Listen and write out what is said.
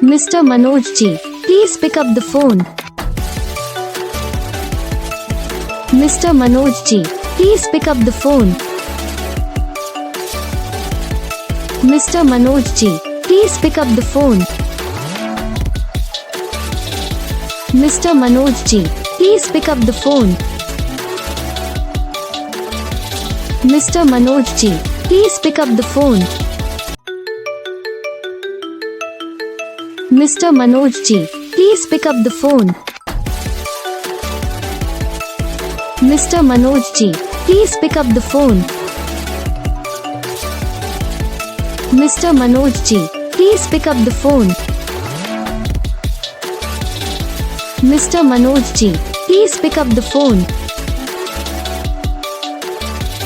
Mr. Manoj ji, please pick up the phone. Mr. Manoj ji, please pick up the phone. Mr. Manoj ji, please pick up the phone. Mr. Manoj ji, please pick up the phone. Mr. Manoj ji, please pick up the phone. Mr. Manoj ji, please pick up the phone. Mr. Manoj ji, please pick up the phone. Mr. Manoj ji, please pick up the phone. Mr. Manoj ji, please pick up the phone.